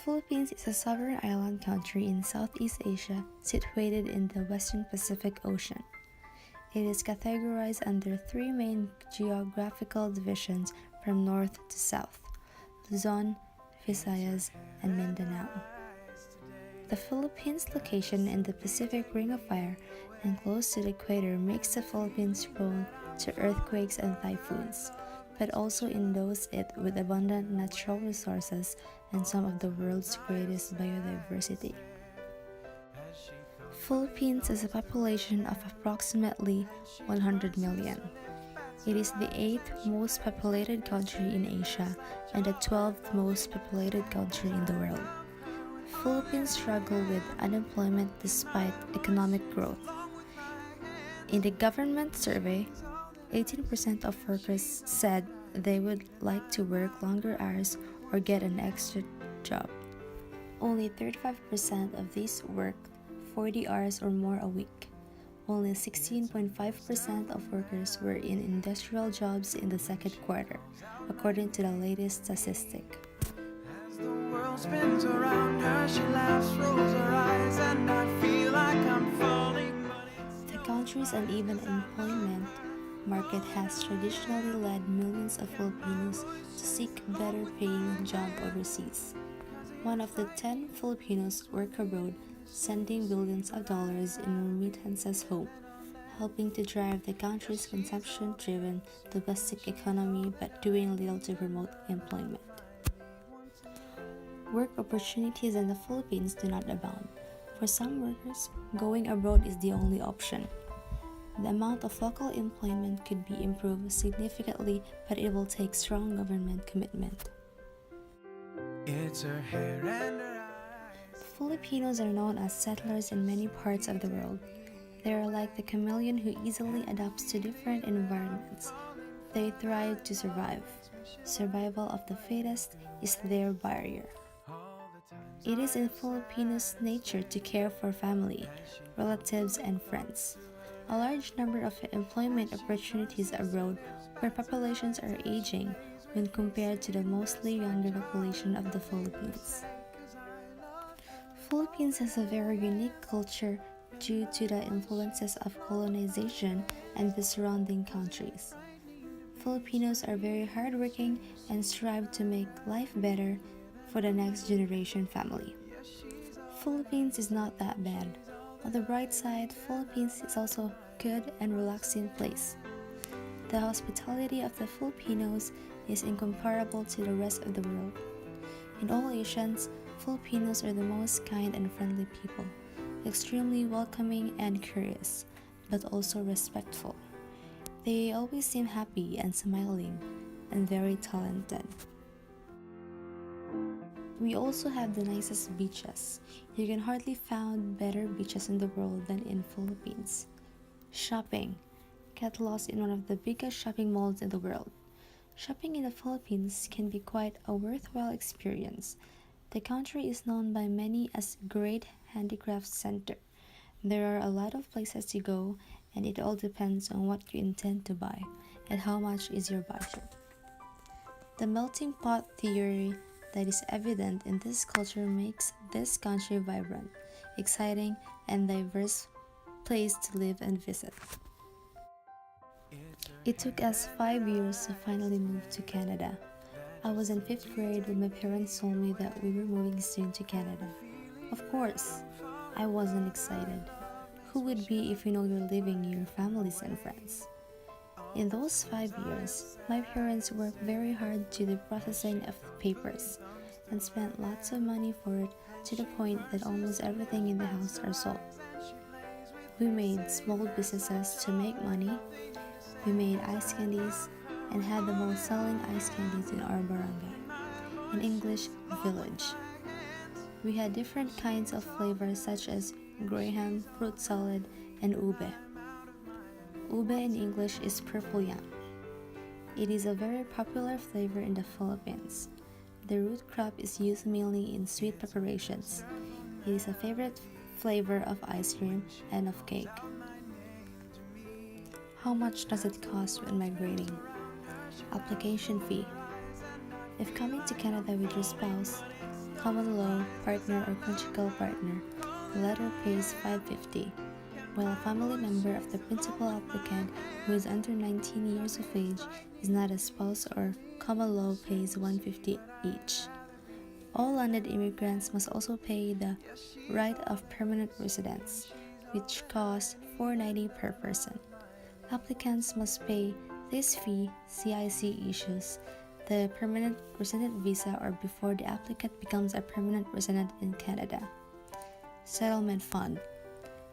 Philippines is a sovereign island country in Southeast Asia situated in the Western Pacific Ocean. It is categorized under three main geographical divisions from north to south: Luzon, Visayas, and Mindanao. The Philippines' location in the Pacific Ring of Fire and close to the equator makes the Philippines prone to earthquakes and typhoons, but also endows it with abundant natural resources and some of the world's greatest biodiversity. Philippines has a population of approximately 100 million. It is the 8th most populated country in Asia and the 12th most populated country in the world. Philippines struggle with unemployment despite economic growth. In the government survey, 18% of workers said they would like to work longer hours or get an extra job. Only 35% of these worked 40 hours or more a week. Only 16.5% of workers were in industrial jobs in the second quarter, according to the latest statistic. As the world spins around her, she laughs, rolls her eyes, and I feel like I'm falling. The country's uneven employment market has traditionally led millions of Filipinos to seek better paying job overseas. One of the 10 Filipinos work abroad, sending billions of dollars in remittances home, helping to drive the country's consumption-driven domestic economy but doing little to promote employment. Work opportunities in the Philippines do not abound. For some workers, going abroad is the only option. The amount of local employment could be improved significantly, but it will take strong government commitment. It's her hair and her eyes. Filipinos are known as settlers in many parts of the world. They are like the chameleon who easily adapts to different environments. They thrive to survive. Survival of the fittest is their barrier. It is in Filipinos' nature to care for family, relatives, and friends. A large number of employment opportunities abroad where populations are aging when compared to the mostly younger population of the Philippines. Philippines has a very unique culture due to the influences of colonization and the surrounding countries. Filipinos are very hardworking and strive to make life better for the next generation family. Philippines is not that bad. On the bright side, Philippines is also a good and relaxing place. The hospitality of the Filipinos is incomparable to the rest of the world. In all Asians, Filipinos are the most kind and friendly people, extremely welcoming and curious, but also respectful. They always seem happy and smiling, and very talented. We also have the nicest beaches. You can hardly find better beaches in the world than in Philippines. Shopping. Get lost in one of the biggest shopping malls in the world. Shopping in the Philippines can be quite a worthwhile experience. The country is known by many as Great Handicraft Center. There are a lot of places to go, and it all depends on what you intend to buy and how much is your budget. The melting pot theory that is evident in this culture makes this country vibrant, exciting, and diverse place to live and visit. It took us 5 years to finally move to Canada. I was in 5th grade when my parents told me that we were moving soon to Canada. Of course, I wasn't excited. Who would be if you know you're leaving your families and friends? In those 5 years, my parents worked very hard to the processing of the papers and spent lots of money for it to the point that almost everything in the house are sold. We made small businesses to make money. We made ice candies and had the most selling ice candies in our barangay, in English, village. We had different kinds of flavors such as graham, fruit salad, and ube. Ube in English is purple yam. It is a very popular flavor in the Philippines. The root crop is used mainly in sweet preparations. It is a favorite flavor of ice cream and of cake. How much does it cost when migrating? Application fee. If coming to Canada with your spouse, common law partner or conjugal partner, the latter pays $550, while a family member of the principal applicant who is under 19 years of age is not a spouse or common law pays $150 each. All landed immigrants must also pay the right of permanent residence, which costs $490 per person. Applicants must pay this fee CIC issues the permanent resident visa or before the applicant becomes a permanent resident in Canada. Settlement fund.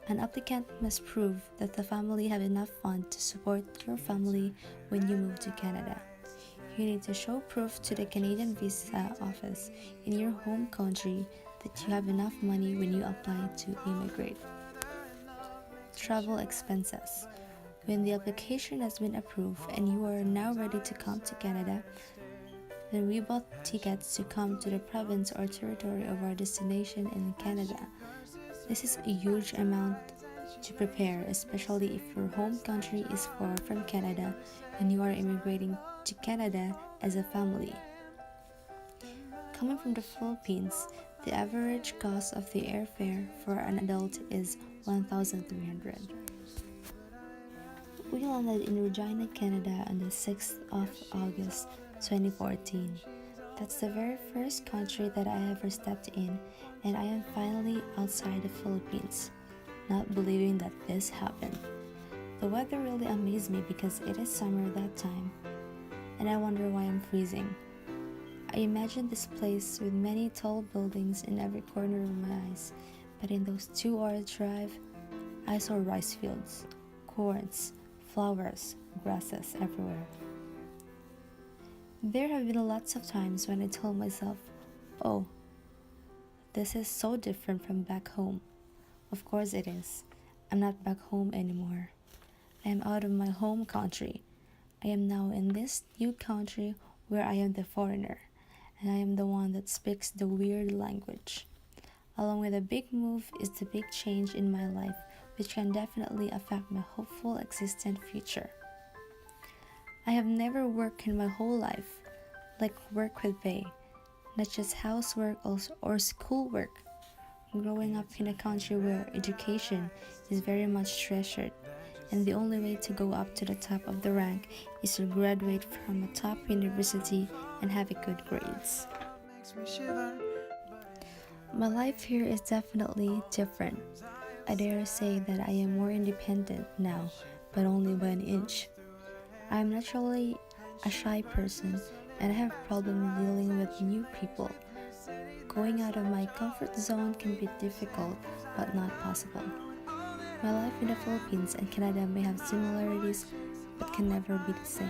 An applicant must prove that the family have enough funds to support your family when you move to Canada. You need to show proof to the Canadian Visa Office in your home country that you have enough money when you apply to immigrate. Travel expenses. When the application has been approved and you are now ready to come to Canada, then we bought tickets to come to the province or territory of our destination in Canada. This is a huge amount to prepare, especially if your home country is far from Canada and you are immigrating to Canada as a family. Coming from the Philippines, the average cost of the airfare for an adult is $1,300. We landed in Regina, Canada on the 6th of August 2014. That's the very first country that I ever stepped in, and I am finally outside the Philippines, not believing that this happened. The weather really amazed me because it is summer that time, and I wonder why I'm freezing. I imagined this place with many tall buildings in every corner of my eyes, but in those 2-hour drive, I saw rice fields, corns, flowers, grasses everywhere. There have been lots of times when I told myself, oh, this is so different from back home. Of course it is. I'm not back home anymore. I am out of my home country. I am now in this new country where I am the foreigner, and I am the one that speaks the weird language. Along with a big move is the big change in my life, which can definitely affect my hopeful existent future. I have never worked in my whole life, like work with pay, not just housework or schoolwork. Growing up in a country where education is very much treasured, and the only way to go up to the top of the rank is to graduate from a top university and have good grades. My life here is definitely different. I dare say that I am more independent now, but only by an inch. I am naturally a shy person, and I have problems dealing with new people. Going out of my comfort zone can be difficult, but not possible. My life in the Philippines and Canada may have similarities, but can never be the same.